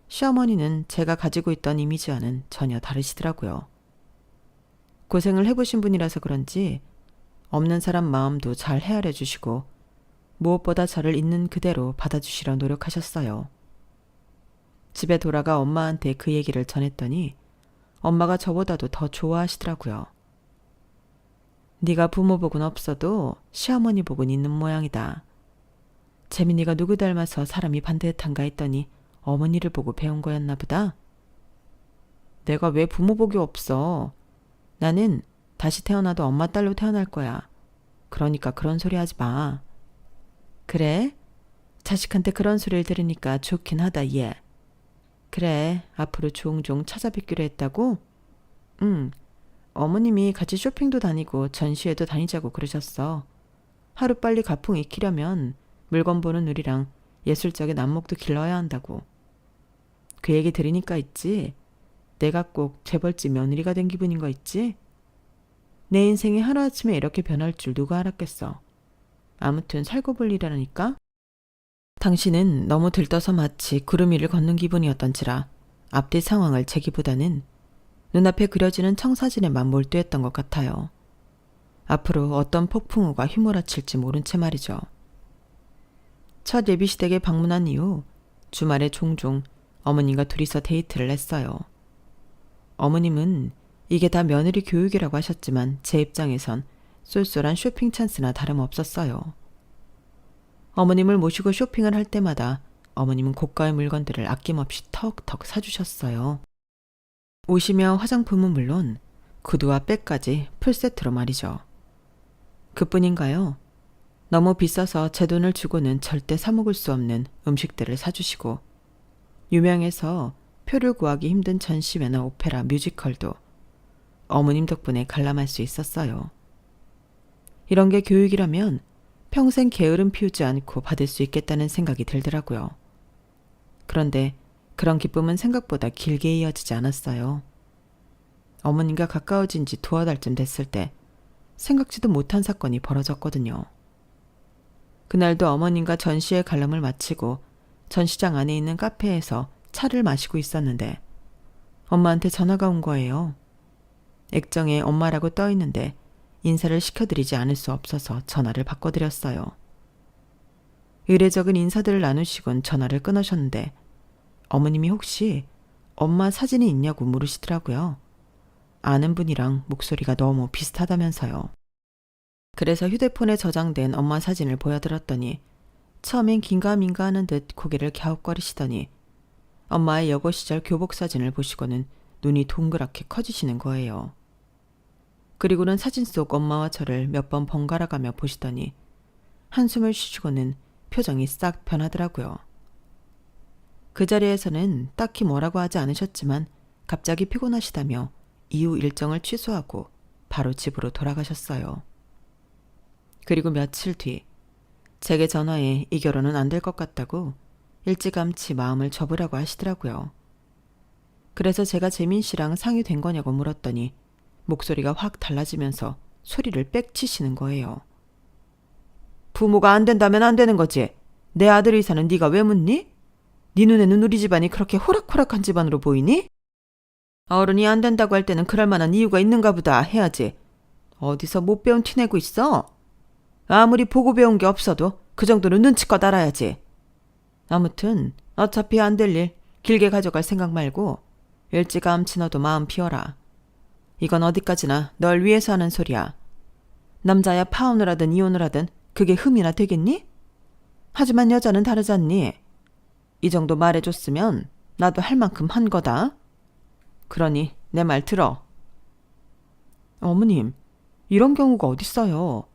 시어머니는 제가 가지고 있던 이미지와는 전혀 다르시더라고요. 고생을 해보신 분이라서 그런지 없는 사람 마음도 잘 헤아려 주시고 무엇보다 저를 있는 그대로 받아주시려 노력하셨어요. 집에 돌아가 엄마한테 그 얘기를 전했더니 엄마가 저보다도 더 좋아하시더라고요. 네가 부모 복은 없어도 시어머니 복은 있는 모양이다. 재민이가 누구 닮아서 사람이 반듯한가 했더니 어머니를 보고 배운 거였나 보다. 내가 왜 부모 복이 없어. 나는 다시 태어나도 엄마 딸로 태어날 거야. 그러니까 그런 소리 하지 마. 그래? 자식한테 그런 소리를 들으니까 좋긴 하다 얘. 그래, 앞으로 종종 찾아뵙기로 했다고? 응, 어머님이 같이 쇼핑도 다니고 전시회도 다니자고 그러셨어. 하루빨리 가풍 익히려면 물건 보는 우리랑 예술적인 안목도 길러야 한다고. 그 얘기 들으니까 있지. 내가 꼭 재벌집 며느리가 된 기분인 거 있지? 내 인생이 하루아침에 이렇게 변할 줄 누가 알았겠어. 아무튼 살고 볼 일이라니까? 당신은 너무 들떠서 마치 구름 위를 걷는 기분이었던지라 앞뒤 상황을 재기보다는 눈앞에 그려지는 청사진에만 몰두했던 것 같아요. 앞으로 어떤 폭풍우가 휘몰아칠지 모른 채 말이죠. 첫 예비시댁에 방문한 이후 주말에 종종 어머님과 둘이서 데이트를 했어요. 어머님은 이게 다 며느리 교육이라고 하셨지만 제 입장에선 쏠쏠한 쇼핑 찬스나 다름없었어요. 어머님을 모시고 쇼핑을 할 때마다 어머님은 고가의 물건들을 아낌없이 턱턱 사주셨어요. 옷이며 화장품은 물론 구두와 백까지 풀세트로 말이죠. 그뿐인가요? 너무 비싸서 제 돈을 주고는 절대 사 먹을 수 없는 음식들을 사주시고 유명해서 표를 구하기 힘든 전시회나 오페라, 뮤지컬도 어머님 덕분에 관람할 수 있었어요. 이런 게 교육이라면 평생 게으름 피우지 않고 받을 수 있겠다는 생각이 들더라고요. 그런데 그런 기쁨은 생각보다 길게 이어지지 않았어요. 어머님과 가까워진 지 2달쯤 됐을 때 생각지도 못한 사건이 벌어졌거든요. 그날도 어머님과 전시회 관람을 마치고 전시장 안에 있는 카페에서 차를 마시고 있었는데 엄마한테 전화가 온 거예요. 액정에 엄마라고 떠 있는데 인사를 시켜드리지 않을 수 없어서 전화를 바꿔드렸어요. 의례적인 인사들을 나누시곤 전화를 끊으셨는데 어머님이 혹시 엄마 사진이 있냐고 물으시더라고요. 아는 분이랑 목소리가 너무 비슷하다면서요. 그래서 휴대폰에 저장된 엄마 사진을 보여드렸더니 처음엔 긴가민가 하는 듯 고개를 갸웃거리시더니 엄마의 여고 시절 교복 사진을 보시고는 눈이 동그랗게 커지시는 거예요. 그리고는 사진 속 엄마와 저를 몇 번 번갈아가며 보시더니 한숨을 쉬시고는 표정이 싹 변하더라고요. 그 자리에서는 딱히 뭐라고 하지 않으셨지만 갑자기 피곤하시다며 이후 일정을 취소하고 바로 집으로 돌아가셨어요. 그리고 며칠 뒤 제게 전화해 이 결혼은 안 될 것 같다고 일찌감치 마음을 접으라고 하시더라고요. 그래서 제가 재민 씨랑 상의된 거냐고 물었더니 목소리가 확 달라지면서 소리를 빽 치시는 거예요. 부모가 안 된다면 안 되는 거지. 내 아들 의사는 네가 왜 묻니? 네 눈에는 우리 집안이 그렇게 호락호락한 집안으로 보이니? 어른이 안 된다고 할 때는 그럴 만한 이유가 있는가 보다 해야지. 어디서 못 배운 티 내고 있어? 아무리 보고 배운 게 없어도 그 정도는 눈치껏 알아야지. 아무튼 어차피 안 될 일 길게 가져갈 생각 말고 일찌감치 너도 마음 비워라. 이건 어디까지나 널 위해서 하는 소리야. 남자야 파혼을 하든 이혼을 하든 그게 흠이나 되겠니? 하지만 여자는 다르잖니. 이 정도 말해줬으면 나도 할 만큼 한 거다. 그러니 내 말 들어. 어머님, 이런 경우가 어딨어요.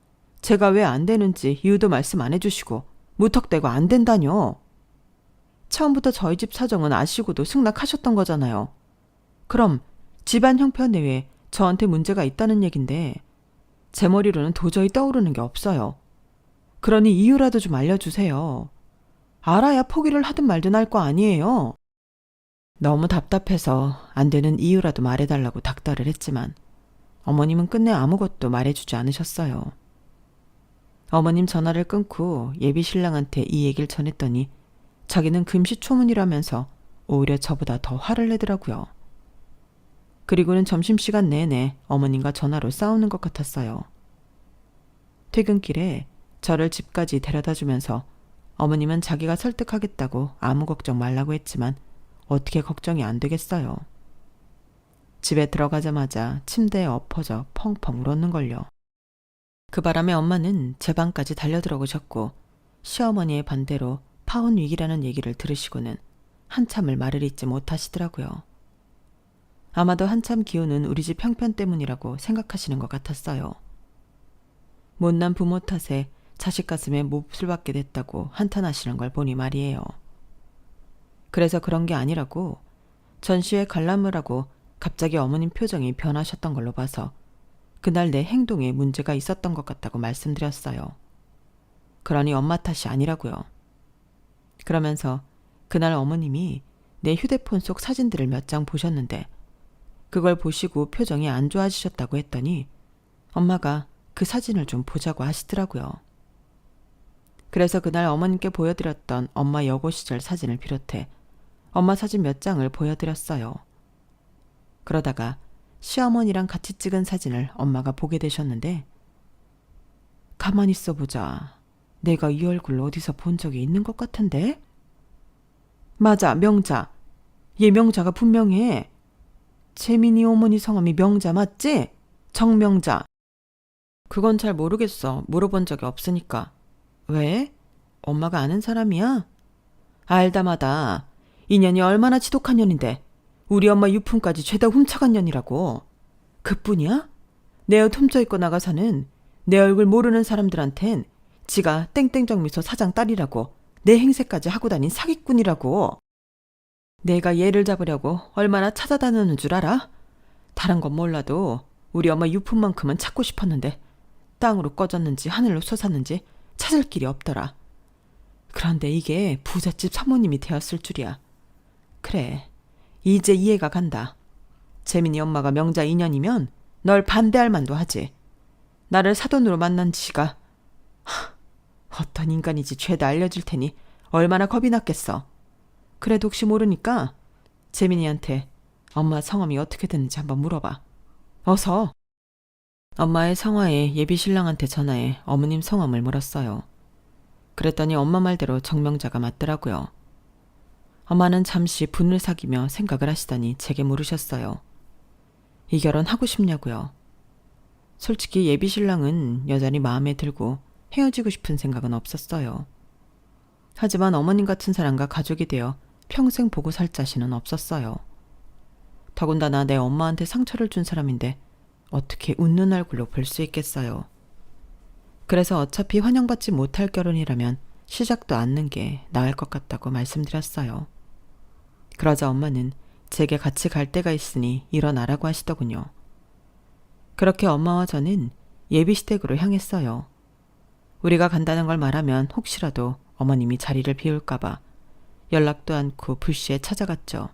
제가 왜 안 되는지 이유도 말씀 안 해주시고 무턱대고 안 된다뇨. 처음부터 저희 집 사정은 아시고도 승낙하셨던 거잖아요. 그럼 집안 형편 내외에 저한테 문제가 있다는 얘긴데 제 머리로는 도저히 떠오르는 게 없어요. 그러니 이유라도 좀 알려주세요. 알아야 포기를 하든 말든 할 거 아니에요. 너무 답답해서 안 되는 이유라도 말해달라고 닥달을 했지만 어머님은 끝내 아무것도 말해주지 않으셨어요. 어머님 전화를 끊고 예비 신랑한테 이 얘기를 전했더니 자기는 금시초문이라면서 오히려 저보다 더 화를 내더라고요. 그리고는 점심시간 내내 어머님과 전화로 싸우는 것 같았어요. 퇴근길에 저를 집까지 데려다주면서 어머님은 자기가 설득하겠다고 아무 걱정 말라고 했지만 어떻게 걱정이 안 되겠어요. 집에 들어가자마자 침대에 엎어져 펑펑 울었는걸요. 그 바람에 엄마는 제 방까지 달려들어오셨고 시어머니의 반대로 파혼 위기라는 얘기를 들으시고는 한참을 말을 잇지 못하시더라고요. 아마도 한참 기우는 우리 집 형편 때문이라고 생각하시는 것 같았어요. 못난 부모 탓에 자식 가슴에 몹을 받게 됐다고 한탄하시는 걸 보니 말이에요. 그래서 그런 게 아니라고 전시회 관람을 하고 갑자기 어머님 표정이 변하셨던 걸로 봐서 그날 내 행동에 문제가 있었던 것 같다고 말씀드렸어요. 그러니 엄마 탓이 아니라고요. 그러면서 그날 어머님이 내 휴대폰 속 사진들을 몇 장 보셨는데 그걸 보시고 표정이 안 좋아지셨다고 했더니 엄마가 그 사진을 좀 보자고 하시더라고요. 그래서 그날 어머님께 보여드렸던 엄마 여고 시절 사진을 비롯해 엄마 사진 몇 장을 보여드렸어요. 그러다가 시어머니랑 같이 찍은 사진을 엄마가 보게 되셨는데 가만히 있어보자. 내가 이 얼굴 어디서 본 적이 있는 것 같은데? 맞아, 명자. 얘 명자가 분명해. 재민이 어머니 성함이 명자 맞지? 정명자. 그건 잘 모르겠어. 물어본 적이 없으니까. 왜? 엄마가 아는 사람이야? 알다마다. 인연이 얼마나 지독한 년인데 우리 엄마 유품까지 죄다 훔쳐간 년이라고. 그뿐이야? 내 옷 훔쳐입고 나가서는 내 얼굴 모르는 사람들한텐 지가 땡땡정미소 사장 딸이라고 내 행세까지 하고 다닌 사기꾼이라고. 내가 얘를 잡으려고 얼마나 찾아다니는 줄 알아? 다른 건 몰라도 우리 엄마 유품만큼은 찾고 싶었는데 땅으로 꺼졌는지 하늘로 솟았는지 찾을 길이 없더라. 그런데 이게 부잣집 사모님이 되었을 줄이야. 그래, 이제 이해가 간다. 재민이 엄마가 명자 인연이면 널 반대할 만도 하지. 나를 사돈으로 만난 지가 어떤 인간인지 죄다 알려줄 테니 얼마나 겁이 났겠어. 그래도 혹시 모르니까 재민이한테 엄마 성함이 어떻게 됐는지 한번 물어봐. 어서. 엄마의 성화에 예비 신랑한테 전화해 어머님 성함을 물었어요. 그랬더니 엄마 말대로 정명자가 맞더라고요. 엄마는 잠시 분을 사귀며 생각을 하시더니 제게 물으셨어요. 이 결혼 하고 싶냐고요. 솔직히 예비 신랑은 여전히 마음에 들고 헤어지고 싶은 생각은 없었어요. 하지만 어머님 같은 사람과 가족이 되어 평생 보고 살 자신은 없었어요. 더군다나 내 엄마한테 상처를 준 사람인데 어떻게 웃는 얼굴로 볼 수 있겠어요. 그래서 어차피 환영받지 못할 결혼이라면 시작도 않는 게 나을 것 같다고 말씀드렸어요. 그러자 엄마는 제게 같이 갈 데가 있으니 일어나라고 하시더군요. 그렇게 엄마와 저는 예비시댁으로 향했어요. 우리가 간다는 걸 말하면 혹시라도 어머님이 자리를 비울까봐 연락도 않고 불시에 찾아갔죠.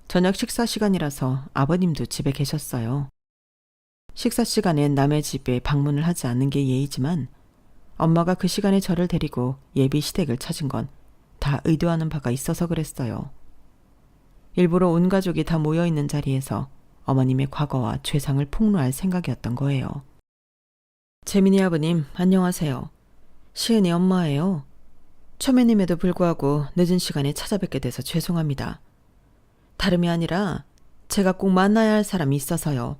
저녁 식사 시간이라서 아버님도 집에 계셨어요. 식사 시간엔 남의 집에 방문을 하지 않는 게 예의지만 엄마가 그 시간에 저를 데리고 예비 시댁을 찾은 건 다 의도하는 바가 있어서 그랬어요. 일부러 온 가족이 다 모여있는 자리에서 어머님의 과거와 죄상을 폭로할 생각이었던 거예요. 재민이 아버님, 안녕하세요. 시은이 엄마예요. 초면임에도 불구하고 늦은 시간에 찾아뵙게 돼서 죄송합니다. 다름이 아니라 제가 꼭 만나야 할 사람이 있어서요.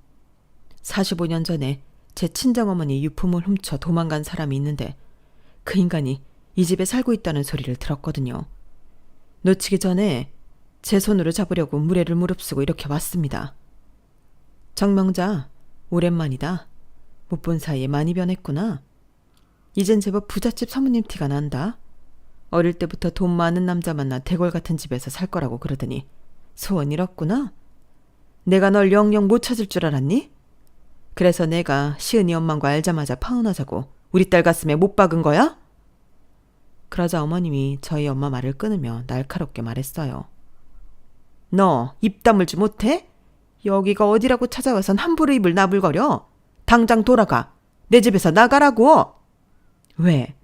45년 전에 제 친정어머니 유품을 훔쳐 도망간 사람이 있는데 그 인간이 이 집에 살고 있다는 소리를 들었거든요. 놓치기 전에 제 손으로 잡으려고 무례를 무릅쓰고 이렇게 왔습니다. 정명자, 오랜만이다. 못 본 사이에 많이 변했구나. 이젠 제법 부잣집 사모님 티가 난다. 어릴 때부터 돈 많은 남자 만나 대궐 같은 집에서 살 거라고 그러더니 소원 이뤘구나. 내가 널 영영 못 찾을 줄 알았니? 그래서 내가 시은이 엄마과 알자마자 파혼하자고 우리 딸 가슴에 못 박은 거야? 그러자 어머님이 저희 엄마 말을 끊으며 날카롭게 말했어요. 너 입 다물지 못해? 여기가 어디라고 찾아와선 함부로 입을 나불거려. 당장 돌아가. 내 집에서 나가라고. 왜?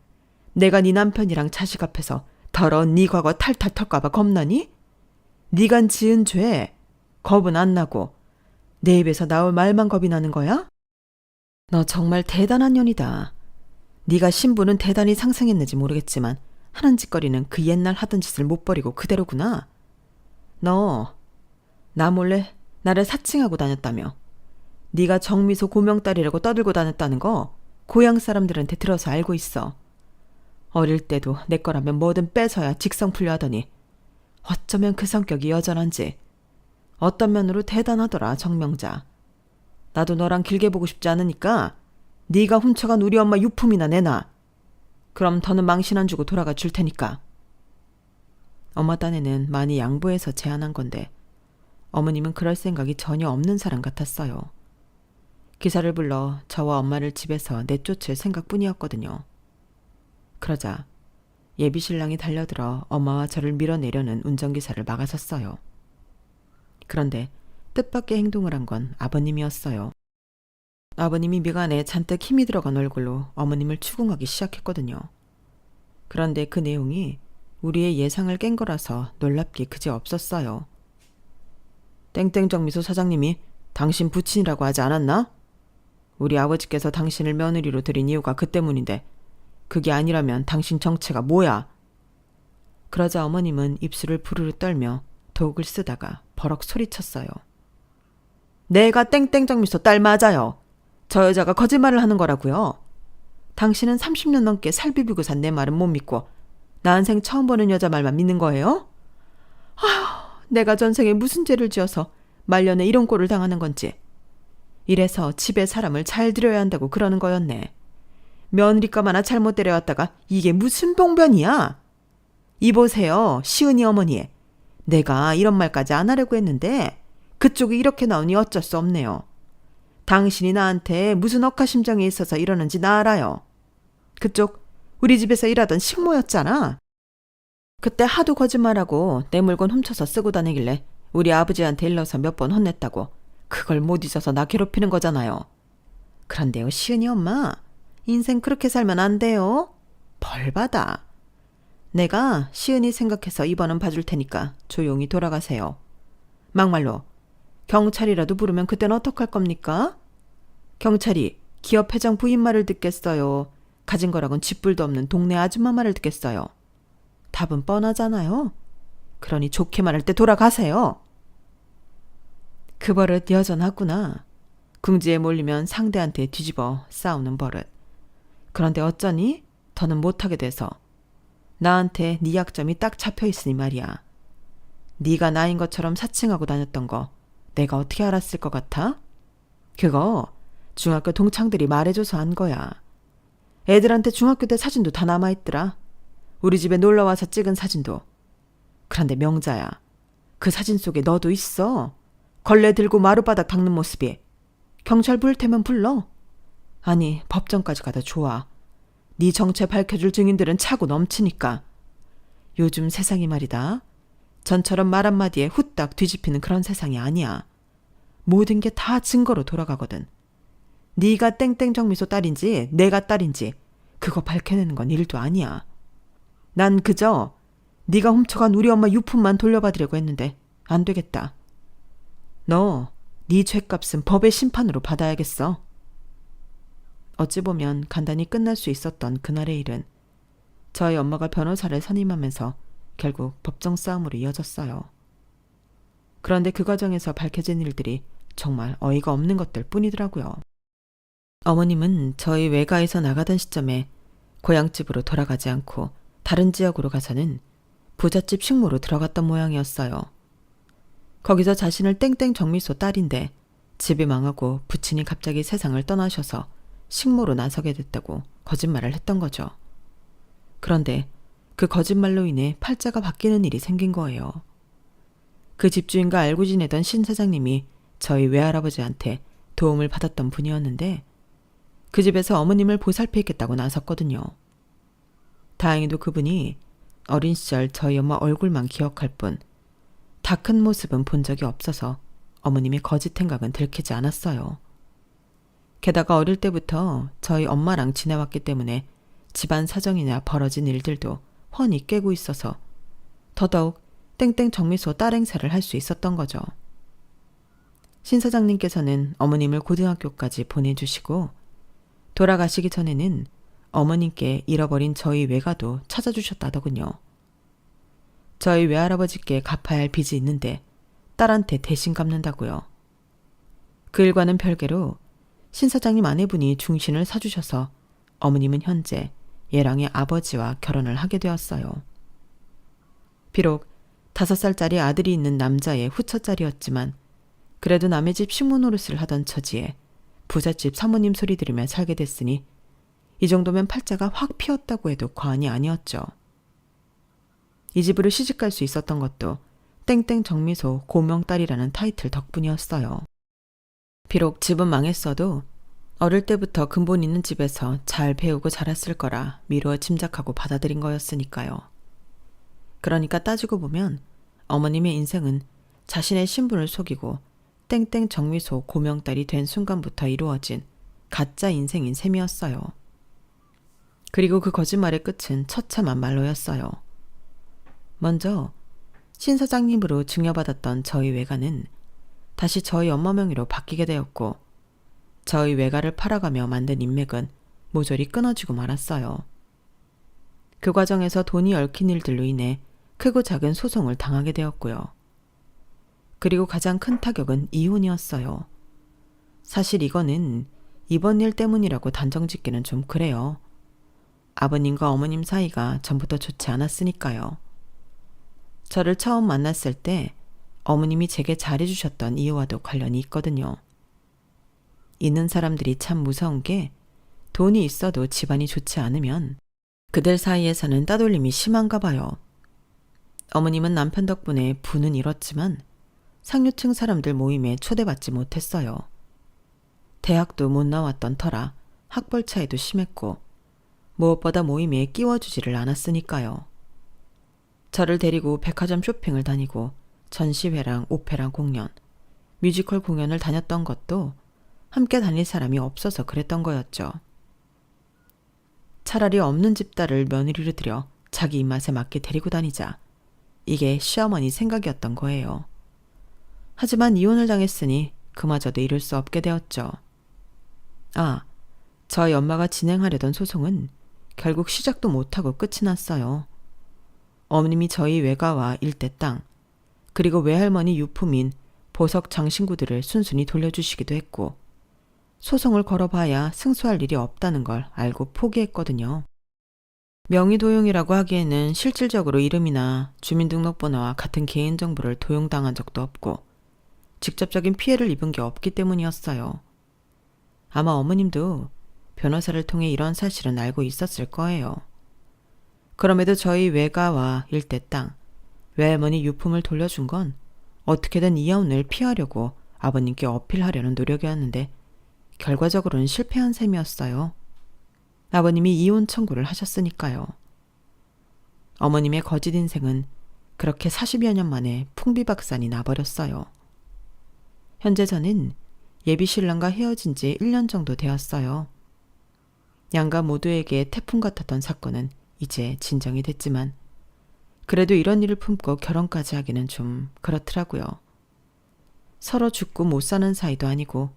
내가 네 남편이랑 자식 앞에서 더러운 네 과거 탈탈 털까 봐 겁나니? 네가 지은 죄 겁은 안 나고 내 입에서 나올 말만 겁이 나는 거야? 너 정말 대단한 년이다. 네가 신부는 대단히 상승했는지 모르겠지만 하는 짓거리는 그 옛날 하던 짓을 못 버리고 그대로구나. 너 나 몰래 나를 사칭하고 다녔다며. 네가 정미소 고명딸이라고 떠들고 다녔다는 거 고향 사람들한테 들어서 알고 있어. 어릴 때도 내 거라면 뭐든 뺏어야 직성 풀려 하더니 어쩌면 그 성격이 여전한지. 어떤 면으로 대단하더라, 정명자. 나도 너랑 길게 보고 싶지 않으니까 네가 훔쳐간 우리 엄마 유품이나 내놔. 그럼 더는 망신 안 주고 돌아가 줄 테니까. 엄마 딴에는 많이 양보해서 제안한 건데 어머님은 그럴 생각이 전혀 없는 사람 같았어요. 기사를 불러 저와 엄마를 집에서 내쫓을 생각뿐이었거든요. 그러자 예비신랑이 달려들어 엄마와 저를 밀어내려는 운전기사를 막아섰어요. 그런데 뜻밖의 행동을 한 건 아버님이었어요. 아버님이 미간에 잔뜩 힘이 들어간 얼굴로 어머님을 추궁하기 시작했거든요. 그런데 그 내용이 우리의 예상을 깬 거라서 놀랍기 그지없었어요. 땡땡정미소 사장님이 당신 부친이라고 하지 않았나? 우리 아버지께서 당신을 며느리로 들인 이유가 그 때문인데 그게 아니라면 당신 정체가 뭐야? 그러자 어머님은 입술을 부르르 떨며 독을 쓰다가 버럭 소리쳤어요. 내가 땡땡정미소 딸 맞아요. 저 여자가 거짓말을 하는 거라고요. 당신은 30년 넘게 살 비비고 산 내 말은 못 믿고 난생 처음 보는 여자 말만 믿는 거예요? 아휴, 내가 전생에 무슨 죄를 지어서 말년에 이런 꼴을 당하는 건지. 이래서 집에 사람을 잘 들여야 한다고 그러는 거였네. 며느리감 하나 잘못 데려왔다가 이게 무슨 봉변이야? 이보세요, 시은이 어머니. 내가 이런 말까지 안 하려고 했는데 그쪽이 이렇게 나오니 어쩔 수 없네요. 당신이 나한테 무슨 억하심정이 있어서 이러는지 나 알아요. 그쪽 우리 집에서 일하던 식모였잖아. 그때 하도 거짓말하고 내 물건 훔쳐서 쓰고 다니길래 우리 아버지한테 일러서 몇 번 혼냈다고. 그걸 못 잊어서 나 괴롭히는 거잖아요. 그런데요, 시은이 엄마. 인생 그렇게 살면 안 돼요. 벌 받아. 내가 시은이 생각해서 이번은 봐줄 테니까 조용히 돌아가세요. 막말로 경찰이라도 부르면 그땐 어떡할 겁니까? 경찰이 기업 회장 부인 말을 듣겠어요? 가진 거라곤 집불도 없는 동네 아줌마 말을 듣겠어요? 답은 뻔하잖아요. 그러니 좋게 말할 때 돌아가세요. 그 버릇 여전하구나. 궁지에 몰리면 상대한테 뒤집어 싸우는 버릇. 그런데 어쩌니? 더는 못하게 돼서. 나한테 네 약점이 딱 잡혀있으니 말이야. 네가 나인 것처럼 사칭하고 다녔던 거 내가 어떻게 알았을 것 같아? 그거 중학교 동창들이 말해줘서 한 거야. 애들한테 중학교 때 사진도 다 남아있더라. 우리 집에 놀러와서 찍은 사진도. 그런데 명자야, 그 사진 속에 너도 있어. 걸레 들고 마룻바닥 닦는 모습이. 경찰 부를 테면 불러. 아니, 법정까지 가도 좋아. 네 정체 밝혀줄 증인들은 차고 넘치니까. 요즘 세상이 말이다. 전처럼 말 한마디에 후딱 뒤집히는 그런 세상이 아니야. 모든 게 다 증거로 돌아가거든. 네가 땡땡정미소 딸인지 내가 딸인지 그거 밝혀내는 건 일도 아니야. 난 그저 네가 훔쳐간 우리 엄마 유품만 돌려받으려고 했는데 안 되겠다. 너 네 죄값은 법의 심판으로 받아야겠어. 어찌 보면 간단히 끝날 수 있었던 그날의 일은 저희 엄마가 변호사를 선임하면서 결국 법정 싸움으로 이어졌어요. 그런데 그 과정에서 밝혀진 일들이 정말 어이가 없는 것들 뿐이더라고요. 어머님은 저희 외가에서 나가던 시점에 고향집으로 돌아가지 않고 다른 지역으로 가서는 부잣집 식모로 들어갔던 모양이었어요. 거기서 자신을 땡땡 정미소 딸인데 집이 망하고 부친이 갑자기 세상을 떠나셔서 식모로 나서게 됐다고 거짓말을 했던 거죠. 그런데 그 거짓말로 인해 팔자가 바뀌는 일이 생긴 거예요. 그 집주인과 알고 지내던 신 사장님이 저희 외할아버지한테 도움을 받았던 분이었는데 그 집에서 어머님을 보살피겠다고 나섰거든요. 다행히도 그분이 어린 시절 저희 엄마 얼굴만 기억할 뿐 다 큰 모습은 본 적이 없어서 어머님의 거짓 행각은 들키지 않았어요. 게다가 어릴 때부터 저희 엄마랑 지내왔기 때문에 집안 사정이나 벌어진 일들도 훤히 꿰고 있어서 더더욱 땡땡 정미소 딸 행세를 할 수 있었던 거죠. 신 사장님께서는 어머님을 고등학교까지 보내주시고 돌아가시기 전에는 어머님께 잃어버린 저희 외가도 찾아주셨다더군요. 저희 외할아버지께 갚아야 할 빚이 있는데 딸한테 대신 갚는다고요. 그 일과는 별개로 신 사장님 아내분이 중신을 사주셔서 어머님은 현재 예랑의 아버지와 결혼을 하게 되었어요. 비록 5살짜리 아들이 있는 남자의 후처자리였지만 그래도 남의 집 식모 노릇을 하던 처지에 부잣집 사모님 소리 들으며 살게 됐으니 이 정도면 팔자가 확 피었다고 해도 과언이 아니었죠. 이 집으로 시집갈 수 있었던 것도 땡땡 정미소 고명딸이라는 타이틀 덕분이었어요. 비록 집은 망했어도 어릴 때부터 근본 있는 집에서 잘 배우고 자랐을 거라 미루어 짐작하고 받아들인 거였으니까요. 그러니까 따지고 보면 어머님의 인생은 자신의 신분을 속이고 땡땡 정미소 고명딸이 된 순간부터 이루어진 가짜 인생인 셈이었어요. 그리고 그 거짓말의 끝은 처참한 말로였어요. 먼저 신 사장님으로 증여받았던 저희 외가는 다시 저희 엄마 명의로 바뀌게 되었고 저희 외가를 팔아가며 만든 인맥은 모조리 끊어지고 말았어요. 그 과정에서 돈이 얽힌 일들로 인해 크고 작은 소송을 당하게 되었고요. 그리고 가장 큰 타격은 이혼이었어요. 사실 이거는 이번 일 때문이라고 단정짓기는 좀 그래요. 아버님과 어머님 사이가 전부터 좋지 않았으니까요. 저를 처음 만났을 때 어머님이 제게 잘해주셨던 이유와도 관련이 있거든요. 있는 사람들이 참 무서운 게 돈이 있어도 집안이 좋지 않으면 그들 사이에서는 따돌림이 심한가 봐요. 어머님은 남편 덕분에 부는 잃었지만 상류층 사람들 모임에 초대받지 못했어요. 대학도 못 나왔던 터라 학벌 차이도 심했고 무엇보다 모임에 끼워주지를 않았으니까요. 저를 데리고 백화점 쇼핑을 다니고 전시회랑 오페라 공연, 뮤지컬 공연을 다녔던 것도 함께 다닐 사람이 없어서 그랬던 거였죠. 차라리 없는 집딸을 며느리로 들여 자기 입맛에 맞게 데리고 다니자. 이게 시어머니 생각이었던 거예요. 하지만 이혼을 당했으니 그마저도 이룰 수 없게 되었죠. 아, 저희 엄마가 진행하려던 소송은 결국 시작도 못하고 끝이 났어요. 어머님이 저희 외가와 일대 땅, 그리고 외할머니 유품인 보석 장신구들을 순순히 돌려주시기도 했고 소송을 걸어봐야 승소할 일이 없다는 걸 알고 포기했거든요. 명의도용이라고 하기에는 실질적으로 이름이나 주민등록번호와 같은 개인정보를 도용당한 적도 없고 직접적인 피해를 입은 게 없기 때문이었어요. 아마 어머님도 변호사를 통해 이런 사실은 알고 있었을 거예요. 그럼에도 저희 외가와 일대 땅, 외할머니 유품을 돌려준 건 어떻게든 이혼을 피하려고 아버님께 어필하려는 노력이었는데 결과적으로는 실패한 셈이었어요. 아버님이 이혼 청구를 하셨으니까요. 어머님의 거짓 인생은 그렇게 40여 년 만에 풍비박산이 나버렸어요. 현재 저는 예비 신랑과 헤어진 지 1년 정도 되었어요. 양가 모두에게 태풍 같았던 사건은 이제 진정이 됐지만 그래도 이런 일을 품고 결혼까지 하기는 좀 그렇더라고요. 서로 죽고 못 사는 사이도 아니고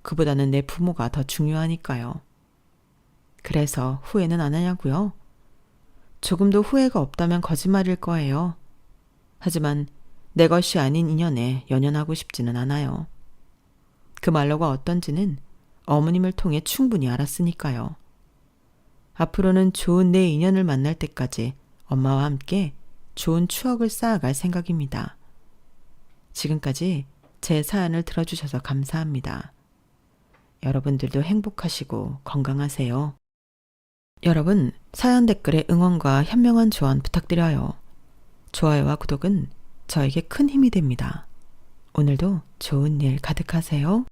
그보다는 내 부모가 더 중요하니까요. 그래서 후회는 안 하냐고요? 조금도 후회가 없다면 거짓말일 거예요. 하지만 내 것이 아닌 인연에 연연하고 싶지는 않아요. 그 말로가 어떤지는 어머님을 통해 충분히 알았으니까요. 앞으로는 좋은 내 인연을 만날 때까지 엄마와 함께 좋은 추억을 쌓아갈 생각입니다. 지금까지 제 사연을 들어주셔서 감사합니다. 여러분들도 행복하시고 건강하세요. 여러분, 사연 댓글에 응원과 현명한 조언 부탁드려요. 좋아요와 구독은 저에게 큰 힘이 됩니다. 오늘도 좋은 일 가득하세요.